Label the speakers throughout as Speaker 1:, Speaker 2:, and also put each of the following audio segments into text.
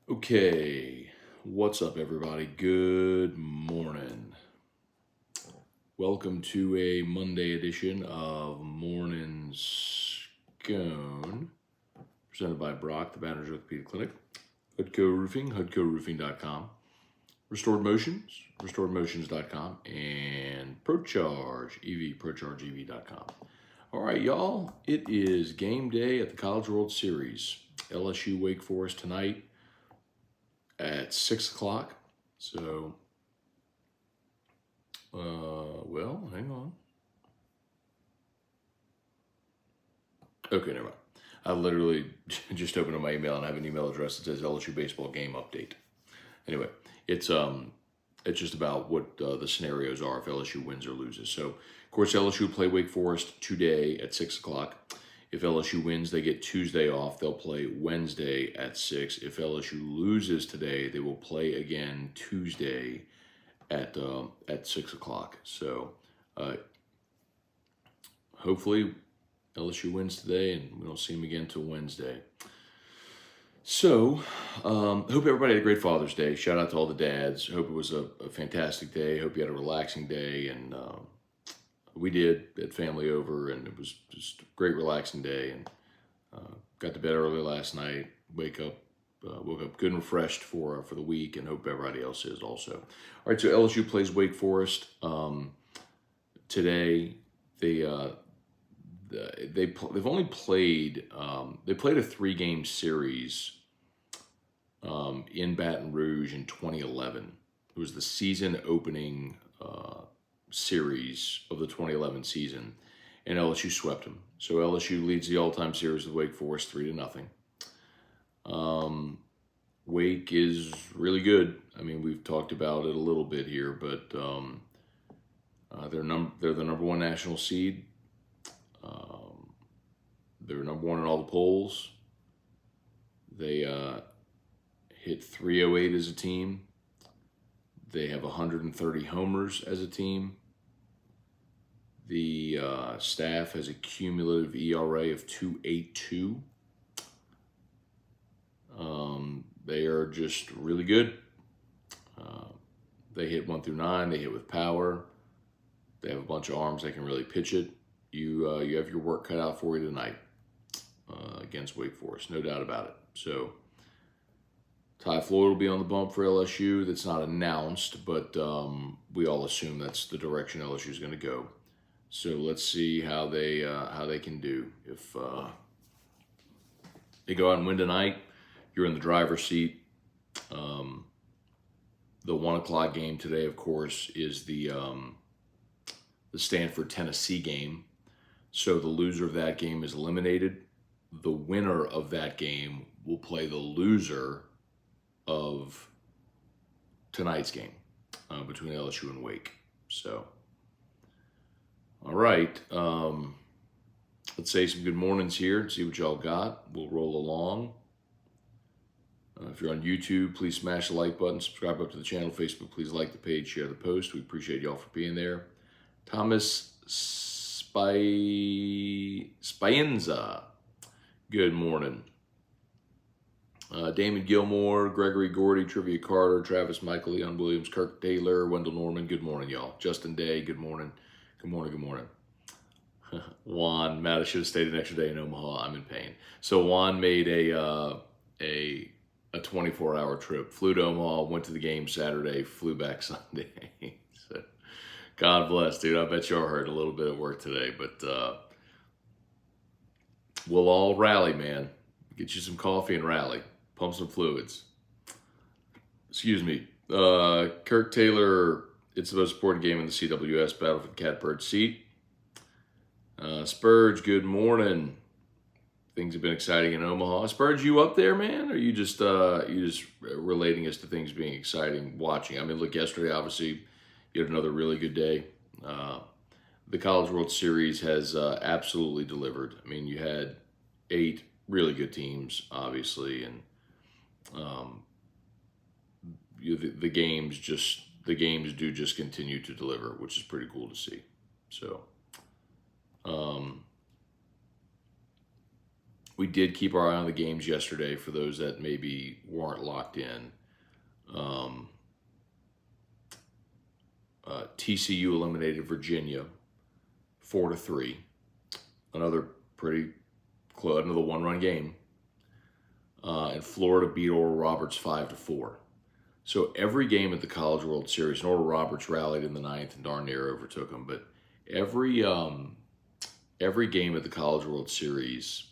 Speaker 1: Okay, what's up, everybody? Good morning. Welcome to a Monday edition of Morning Scone, presented by Brock, the Banner's Orthopedic Clinic, Hoodco Roofing, hoodcoroofing.com, Restored Motions, restoredmotions.com, and ProCharge EV, ProChargeEV.com. All right, y'all, it is game day at the College World Series. LSU Wake Forest tonight at 6 o'clock. So, well, hang on. Okay, never mind. I literally just opened up my email and I have an email address that says LSU baseball game update. Anyway, it's just about what the scenarios are if LSU wins or loses. So, of course, LSU play Wake Forest today at 6 o'clock. If LSU wins, they get Tuesday off. They'll play Wednesday at 6. If LSU loses today, they will play again Tuesday at 6 o'clock. So hopefully LSU wins today and we don't see them again until Wednesday. So hope everybody had a great Father's Day. Shout out to all the dads. Hope it was a fantastic day. Hope you had a relaxing day. And we did. Had family over and it was just a great relaxing day. And got to bed early last night. Woke up good and refreshed for the week, and hope everybody else is also. All right, so LSU plays Wake Forest today. They've only played they played a 3-game series in Baton Rouge in 2011. It was the season opening series of the 2011 season, and LSU swept them. So LSU leads the all-time series with Wake Forest 3-0. Wake is really good. I mean, we've talked about it a little bit here, but they're the number one national seed. They're number one in all the polls. They hit 308 as a team. They have 130 homers as a team. The staff has a cumulative ERA of 2.82. They are just really good. They hit 1 through 9. They hit with power. They have a bunch of arms. They can really pitch it. You have your work cut out for you tonight against Wake Forest, no doubt about it. So Ty Floyd will be on the bump for LSU. That's not announced, but we all assume that's the direction LSU is going to go. So let's see how they can do. If they go out and win tonight, you're in the driver's seat. The 1 o'clock game today, of course, is the Stanford-Tennessee game. So the loser of that game is eliminated. The winner of that game will play the loser of tonight's game between LSU and Wake. So, all right. Let's say some good mornings here and see what y'all got. We'll roll along. If you're on YouTube, please smash the like button, subscribe up to the channel. Facebook, please like the page, share the post. We appreciate y'all for being there. Thomas Spienza, good morning. Damon Gilmore, Gregory Gordy, Trivia Carter, Travis Michael, Leon Williams, Kirk Taylor, Wendell Norman, good morning, y'all. Justin Day, good morning. Good morning, good morning. Juan, Matt, I should have stayed an extra day in Omaha. I'm in pain. So Juan made a 24-hour trip. Flew to Omaha, went to the game Saturday, flew back Sunday. So, God bless, dude. I bet y'all heard a little bit of work today, but we'll all rally, man. Get you some coffee and rally. Pump some fluids. Excuse me. Kirk Taylor, it's the most important game in the CWS, battle for the catbird seat. Spurge, good morning. Things have been exciting in Omaha. Spurge, you up there, man? Or are you just relating us to things being exciting watching? I mean, look, yesterday, obviously, you had another really good day. The College World Series has absolutely delivered. I mean, you had 8 really good teams, obviously, and the games do just continue to deliver, which is pretty cool to see. So, We did keep our eye on the games yesterday for those that maybe weren't locked in. TCU eliminated Virginia 4-3. Another pretty close, another one-run game. And Florida beat Oral Roberts 5-4. So every game at the College World Series, and Oral Roberts rallied in the ninth and darn near overtook them. But every game at the College World Series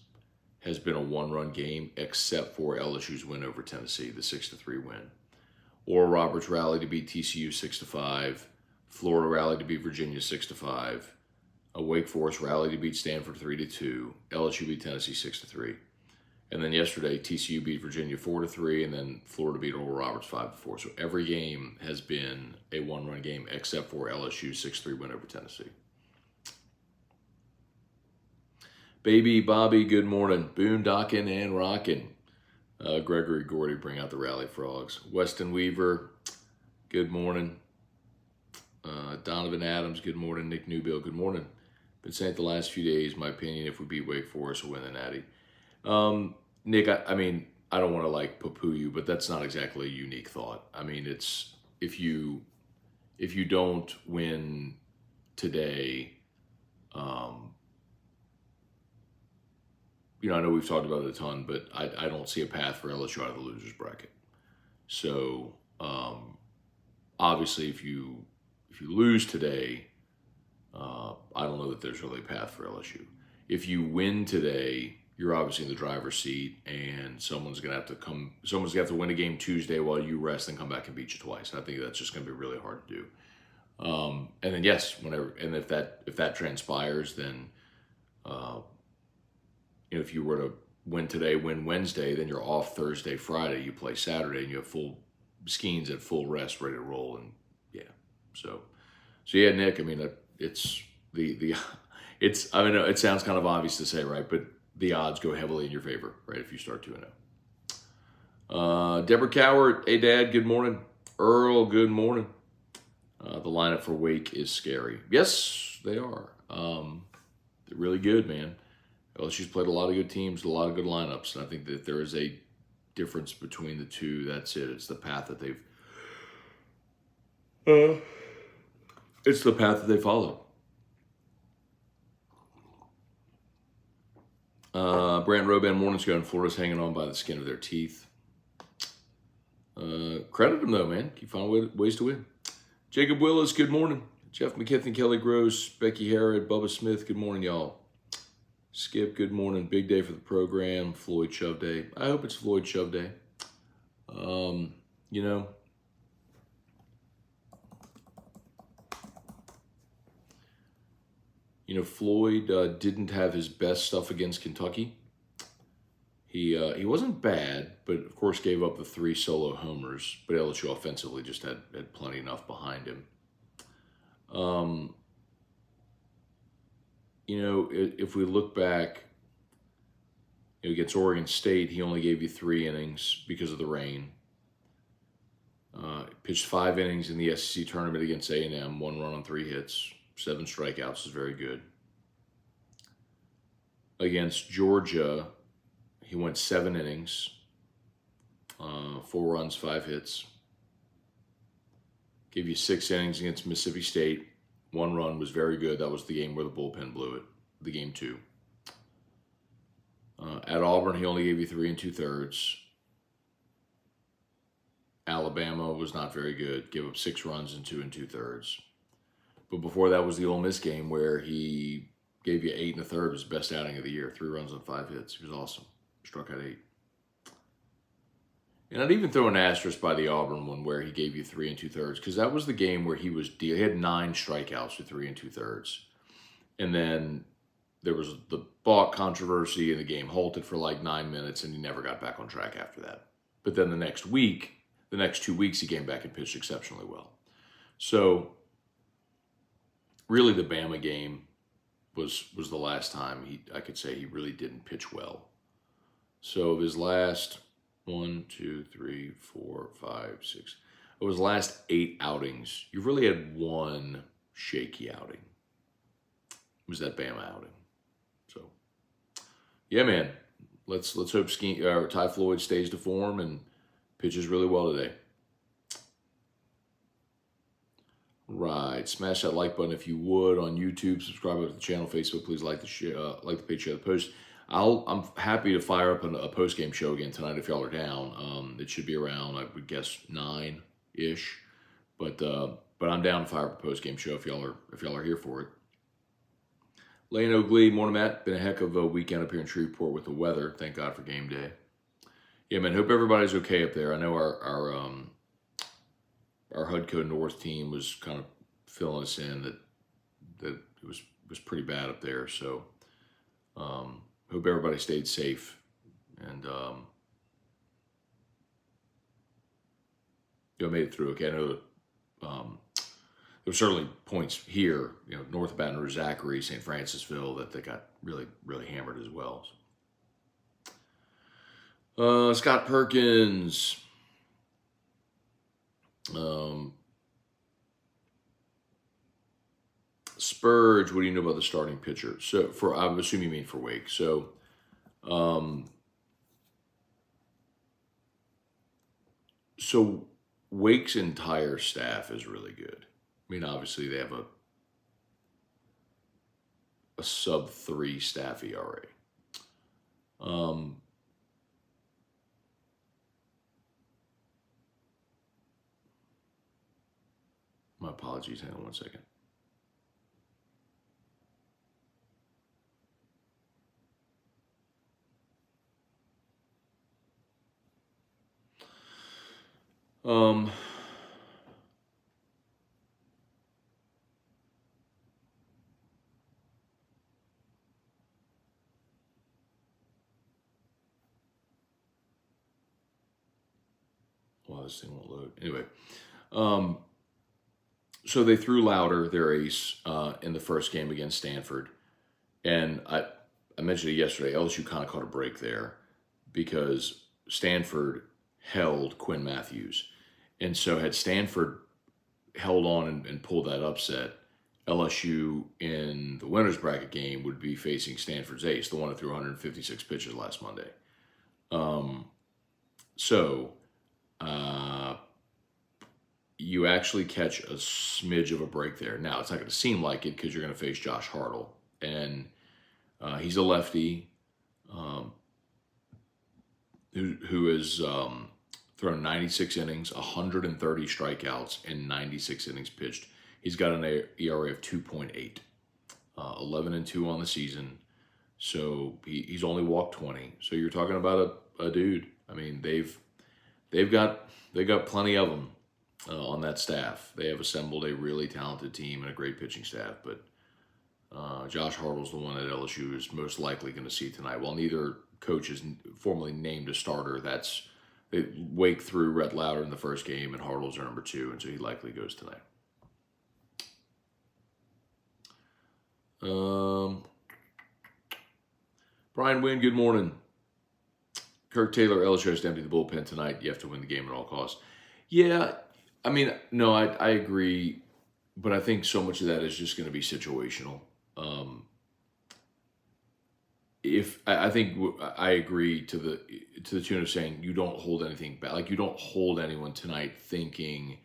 Speaker 1: has been a one-run game, except for LSU's win over Tennessee, the 6-3 win. Oral Roberts rallied to beat TCU 6-5. Florida rallied to beat Virginia 6-5. Wake Forest rallied to beat Stanford 3-2. LSU beat Tennessee 6-3. And then yesterday, TCU beat Virginia 4-3, and then Florida beat Oral Roberts 5-4. So every game has been a one-run game, except for LSU's 6-3 win over Tennessee. Baby Bobby, good morning. Boondocking and rocking. Gregory Gordy, bring out the Rally Frogs. Weston Weaver, good morning. Donovan Adams, good morning. Nick Newbill, good morning. Been saying it the last few days, my opinion, if we beat Wake Forest, we'll win the Natty. Nick, I mean, I don't want to like poo-poo you, but that's not exactly a unique thought. I mean, it's if you don't win today, I know we've talked about it a ton, but I don't see a path for LSU out of the losers bracket. So obviously, if you lose today, I don't know that there's really a path for LSU. If you win today, you're obviously in the driver's seat, and someone's gonna have to win a game Tuesday while you rest and come back and beat you twice. And I think that's just gonna be really hard to do. And then yes, if that transpires, then if you were to win today, win Wednesday, then you're off Thursday, Friday. You play Saturday, and you have full Skeens at full rest, ready to roll. And yeah, so yeah, Nick. I mean, it's it's. I mean, it sounds kind of obvious to say, right? But the odds go heavily in your favor, right? If you start 2-0. Deborah Coward, hey Dad, good morning. Earl, good morning. The lineup for Wake is scary. Yes, they are. They're really good, man. LSU's played a lot of good teams, a lot of good lineups, and I think that there is a difference between the two. That's it. It's the path that they've. It's the path that they follow. Brant Roban, morning's going. Florida's hanging on by the skin of their teeth. Credit them though, man. Keep finding ways to win. Jacob Willis, good morning. Jeff McKithen, Kelly Gross, Becky Harrod, Bubba Smith, good morning, y'all. Skip, good morning. Big day for the program. Floyd Shove Day. I hope it's Floyd Shove Day. Floyd didn't have his best stuff against Kentucky. He wasn't bad, but of course gave up the 3 solo homers. But LSU offensively just had plenty enough behind him. If we look back, against Oregon State, he only gave you 3 innings because of the rain. Pitched 5 innings in the SEC tournament against A&M, 1 run on 3 hits, 7 strikeouts is very good. Against Georgia, he went 7 innings, 4 runs, 5 hits. Gave you 6 innings against Mississippi State. 1 run was very good. That was the game where the bullpen blew it, the game 2. At Auburn, he only gave you 3 2/3. Alabama was not very good. Gave up 6 runs and 2 2/3. But before that was the Ole Miss game where he gave you 8 1/3. His best outing of the year. 3 runs on 5 hits. He was awesome. Struck out 8. And I'd even throw an asterisk by the Auburn one where he gave you 3 2/3 because that was the game where he had 9 strikeouts with 3 2/3. And then there was the balk controversy and the game halted for like 9 minutes and he never got back on track after that. But then the next 2 weeks, he came back and pitched exceptionally well. So really the Bama game was the last time I could say he really didn't pitch well. So of his last 1, 2, 3, 4, 5, 6, of his last 8 outings, you've really had 1 shaky outing. It was that Bama outing. So, yeah, man, let's hope Ty Floyd stays to form and pitches really well today. Right, smash that like button if you would on YouTube. Subscribe to the channel, Facebook. Please like the page, share the post. I'm happy to fire up a post game show again tonight if y'all are down. It should be around, I would guess, 9-ish, but I'm down to fire up a post game show if y'all are here for it. Lane O'Glee, morning, Matt. Been a heck of a weekend up here in Shreveport with the weather. Thank God for game day. Yeah, man. Hope everybody's okay up there. I know our HUDCO North team was kind of filling us in that it was pretty bad up there. So hope everybody stayed safe, and you made it through okay. I know that there were certainly points here, north of Baton Rouge, Zachary, St. Francisville, that they got really, really hammered as well. Scott Perkins. Spurge, what do you know about the starting pitcher? So I'm assuming you mean for Wake. So, Wake's entire staff is really good. I mean, obviously they have a sub-3 staff ERA. My apologies. Hang on one second. Well, this thing won't load. Anyway, so they threw Louder, their ace, in the first game against Stanford. And I mentioned it yesterday, LSU kind of caught a break there because Stanford held Quinn Matthews. And so had Stanford held on and pulled that upset, LSU in the winner's bracket game would be facing Stanford's ace, the one that threw 156 pitches last Monday. You actually catch a smidge of a break there. Now, it's not going to seem like it because you're going to face Josh Hartle. And he's a lefty who has thrown 96 innings, 130 strikeouts, and 96 innings pitched. He's got an ERA of 2.8, 11-2 on the season. So he's only walked 20. So you're talking about a dude. I mean, they've got plenty of them on that staff. They have assembled a really talented team and a great pitching staff. But Josh Hartle's the one that LSU is most likely going to see tonight. While neither coach is formally named a starter, they Wake through Rhett Louder in the first game, and Hartle's their number 2, and so he likely goes tonight. Brian Wynn, good morning. Kirk Taylor, LSU has to empty the bullpen tonight. You have to win the game at all costs. Yeah, I mean, no, I agree, but I think so much of that is just going to be situational. I think I agree to the tune of saying you don't hold anything back. Like, you don't hold anyone tonight thinking,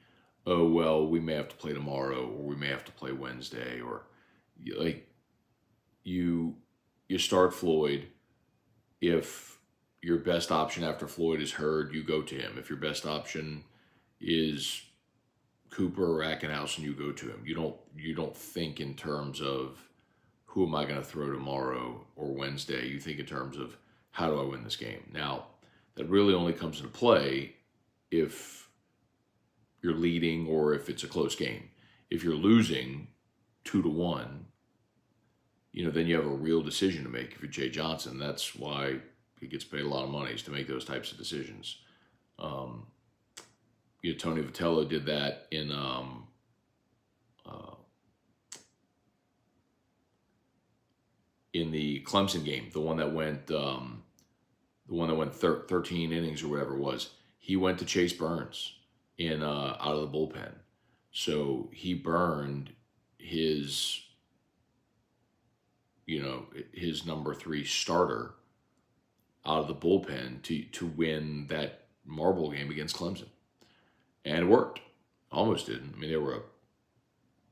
Speaker 1: oh, well, we may have to play tomorrow, or we may have to play Wednesday, or like you start Floyd. If your best option after Floyd is Hurd, you go to him. If your best option is Cooper or Ackenhausen, you go to him. You don't think in terms of who am I going to throw tomorrow or Wednesday. You think in terms of how do I win this game. Now, that really only comes into play if you're leading or if it's a close game. If you're losing 2-1, then you have a real decision to make. If you're Jay Johnson, that's why he gets paid a lot of money, is to make those types of decisions. Tony Vitello did that in the Clemson game, the one that went 13 innings or whatever it was. He went to Chase Burns out of the bullpen, so he burned his number 3 starter out of the bullpen to win that marble game against Clemson. And it worked. Almost didn't. I mean, they were a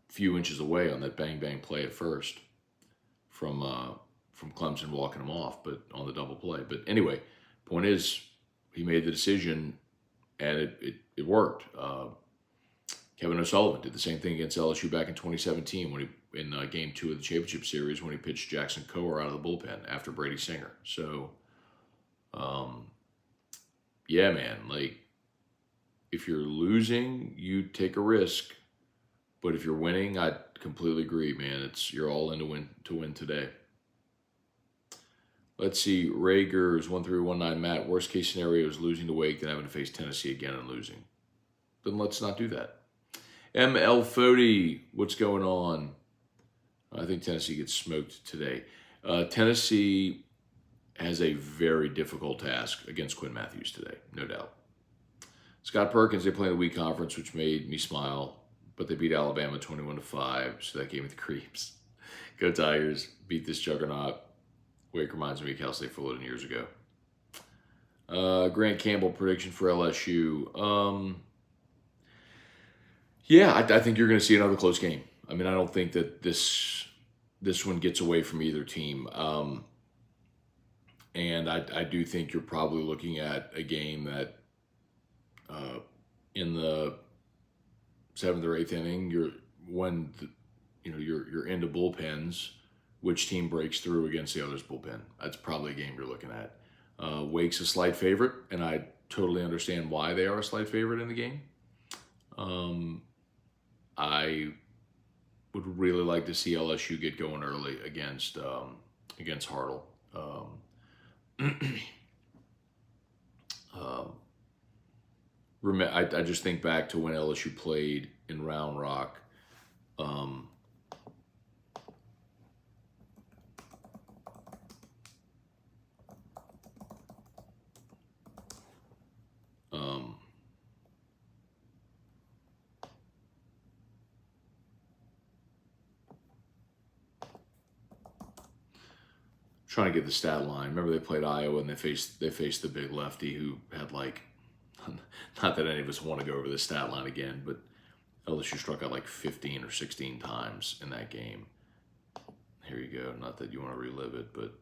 Speaker 1: few inches away on that bang bang play at first from Clemson walking him off, but on the double play. But anyway, point is, he made the decision, and it worked. Kevin O'Sullivan did the same thing against LSU back in 2017 when he in Game 2 of the championship series when he pitched Jackson Coher out of the bullpen after Brady Singer. So, yeah, man, like if you're losing, you take a risk, but if you're winning, I completely agree, man. You're all in to win today. Let's see, Rager's 1319 Matt. Worst case scenario is losing to Wake, then having to face Tennessee again and losing. Then let's not do that. ML Fody, what's going on? I think Tennessee gets smoked today. Tennessee has a very difficult task against Quinn Matthews today, no doubt. Scott Perkins, they play in the week conference, which made me smile, but they beat Alabama 21-5, so that gave me the creeps. Go Tigers, beat this juggernaut. Wake reminds me of Cal State Fullerton years ago. Grant Campbell prediction for LSU. Yeah, I think you're going to see another close game. I mean, I don't think that this one gets away from either team. And I do think you're probably looking at a game that in the 7th or 8th inning, you're into bullpens. Which team breaks through against the other's bullpen? That's probably a game you're looking at. Wake's a slight favorite, and I totally understand why they are a slight favorite in the game. I would really like to see LSU get going early against Hartle. I just think back to when LSU played in Round Rock. Trying to get the stat line. Remember they played Iowa and they faced the big lefty who had like, not that any of us want to go over the stat line again, but LSU struck out like 15 or 16 times in that game. Here you go. Not that you want to relive it, but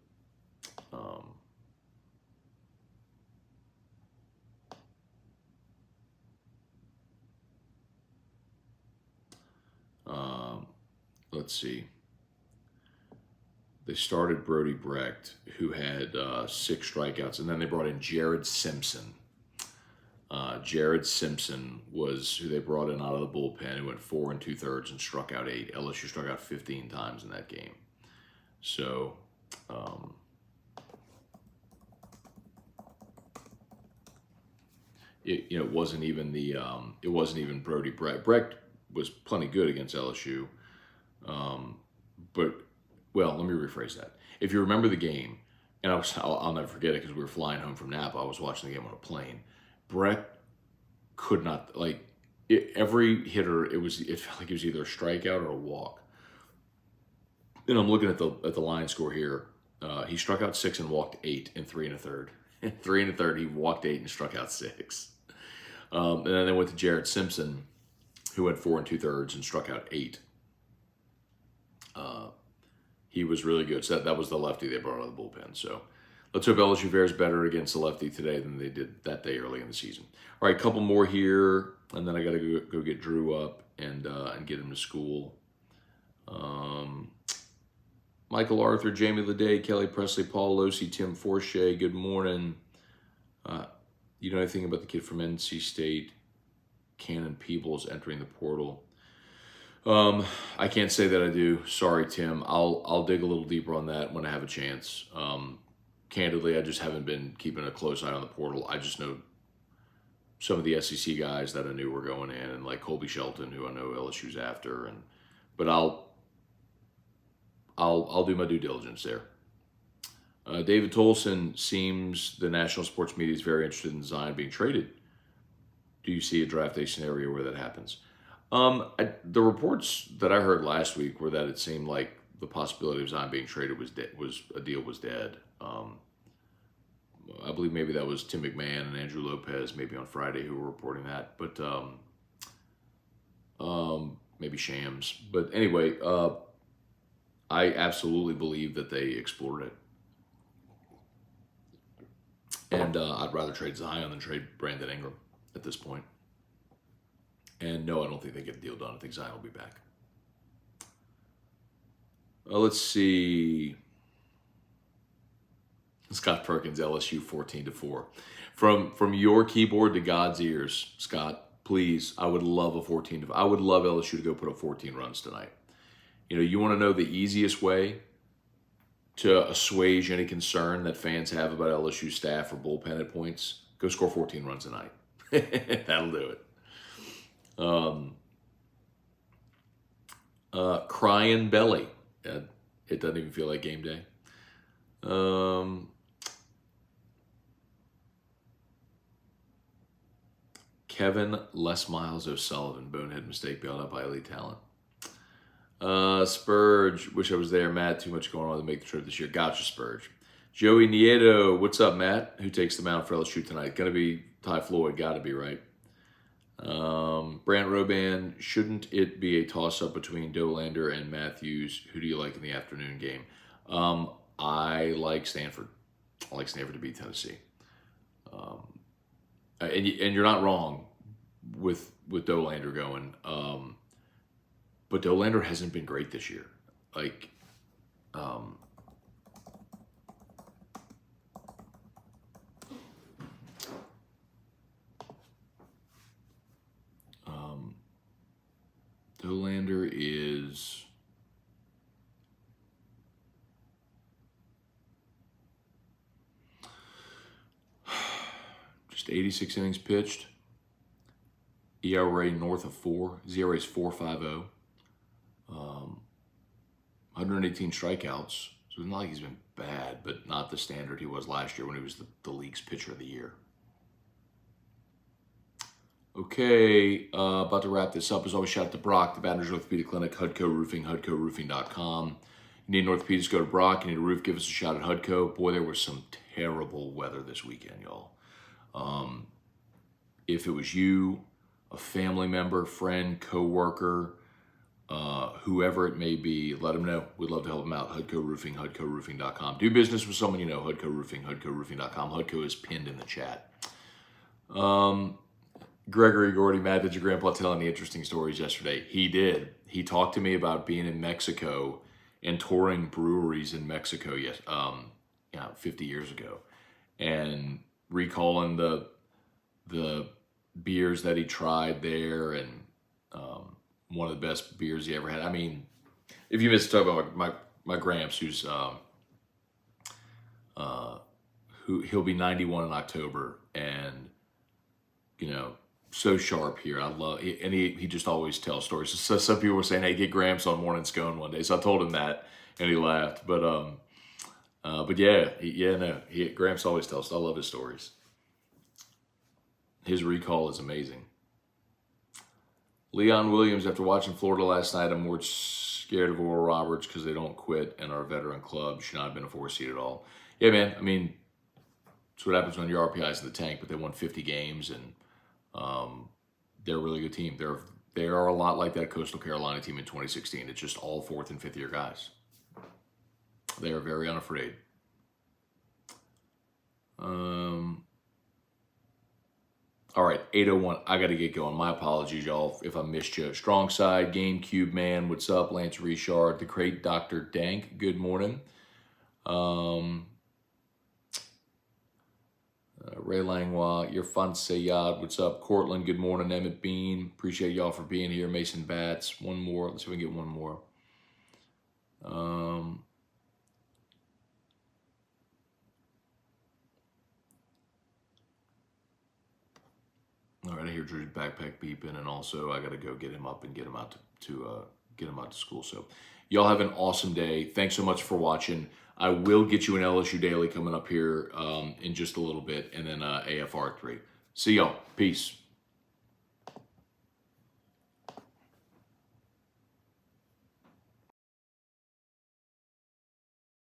Speaker 1: let's see. They started Brody Brecht, who had 6 strikeouts, and then they brought in Jared Simpson. Jared Simpson was who they brought in out of the bullpen, who went 4 2/3 and struck out 8. LSU struck out 15 times in that game. So, it wasn't even Brody Brecht. Brecht was plenty good against LSU, but. Well, let me rephrase that. If you remember the game, and I'll never forget it because we were flying home from Napa. I was watching the game on a plane. Brett could not, every hitter, it felt like it was either a strikeout or a walk. And I'm looking at the line score here. He struck out 6 and walked 8 in 3 1/3. In 3 1/3, he walked 8 and struck out 6. And then they went to Jared Simpson, who went 4 2/3 and struck out 8. He was really good. So that was the lefty they brought out of the bullpen. So let's hope LSU fares better against the lefty today than they did that day early in the season. All right, a couple more here, and then I got to go get Drew up and get him to school. Michael Arthur, Jamie Leday, Kelly Presley, Paul Losi, Tim Forshea, good morning. You know anything about the kid from NC State, Cannon Peebles, entering the portal? I can't say that I do. Sorry, Tim. I'll dig a little deeper on that when I have a chance. Candidly, I just haven't been keeping a close eye on the portal. I just know some of the SEC guys that I knew were going in, and like Colby Shelton, who I know LSU's after. But I'll do my due diligence there. David Tolson, seems the national sports media is very interested in Zion being traded. Do you see a draft day scenario where that happens? The reports that I heard last week were that it seemed like the possibility of Zion being traded was dead. I believe maybe that was Tim McMahon and Andrew Lopez, maybe on Friday, who were reporting that. But maybe Shams. But anyway, I absolutely believe that they explored it. And I'd rather trade Zion than trade Brandon Ingram at this point. And no, I don't think they get the deal done. I think Zion will be back. Let's see. Scott Perkins, LSU 14-4. From your keyboard to God's ears, Scott, please, I would love a 14. I would love LSU to go put up 14 runs tonight. You know, you want to know the easiest way to assuage any concern that fans have about LSU staff or bullpen at points? Go score 14 runs tonight. That'll do it. Crying belly. It doesn't even feel like game day. Kevin Les Miles O'Sullivan, bonehead mistake bailed out by elite talent. Spurge, wish I was there. Matt, too much going on to make the trip this year. Gotcha, Spurge. Joey Nieto, what's up, Matt? Who takes the mound for LSU tonight? Gonna be Ty Floyd, gotta be, right? Brant Roban, shouldn't it be a toss-up between Dolander and Matthews? Who do you like in the afternoon game? I like Stanford. I like Stanford to beat Tennessee. And you're not wrong with Dolander going. But Dolander hasn't been great this year. Like, Dolander is just 86 innings pitched. ERA north of 4. His ERA is 4.50. 118 strikeouts. So it's not like he's been bad, but not the standard he was last year when he was the league's pitcher of the year. Okay, about to wrap this up. As always, shout out to Brock, the Baton Rouge Orthopedic Clinic, Hudco Roofing, HudcoRoofing.com. You need an orthopedist, go to Brock. You need a roof, give us a shout at Hudco. Boy, there was some terrible weather this weekend, y'all. If it was you, a family member, friend, coworker, whoever it may be, let them know. We'd love to help them out. Hudco Roofing, HudcoRoofing.com. Do business with someone you know. Hudco Roofing, HudcoRoofing.com. Hudco is pinned in the chat. Gregory Gordy, Matt, did your grandpa tell any interesting stories yesterday? He did. He talked to me about being in Mexico and touring breweries in Mexico 50 years ago, and recalling the beers that he tried there, and one of the best beers he ever had. I mean, if you missed to talk about my Gramps, who's who he'll be 91 in October, and you know, so sharp here. I love, and he just always tells stories. So some people were saying, "Hey, get Gramps on Morning Scone one day." So I told him that, and he laughed. But yeah, Gramps always tells. I love his stories. His recall is amazing. Leon Williams, after watching Florida last night, I'm more scared of Oral Roberts because they don't quit, and our veteran club should not have been a 4 seed at all. Yeah, man. I mean, it's what happens when your RPI is in the tank, but they won 50 games, and they're a really good team. They are a lot like that Coastal Carolina team in 2016. It's just all 4th and 5th year guys. They are very unafraid. All right, 8:01. I got to get going. My apologies, y'all, if I missed you. Strong Side, GameCube Man, what's up? Lance Richard, the great Dr. Dank, good morning. Ray Langlois, your fun Sayad, what's up? Cortland, good morning. Emmett Bean, appreciate y'all for being here. Mason Batts, one more. Let's see if we can get one more. All right, I hear Drew's backpack beeping, and also I got to go get him up and get him out to get him out to school. So y'all have an awesome day. Thanks so much for watching. I will get you an LSU Daily coming up here in just a little bit, and then AFR 3. See y'all. Peace.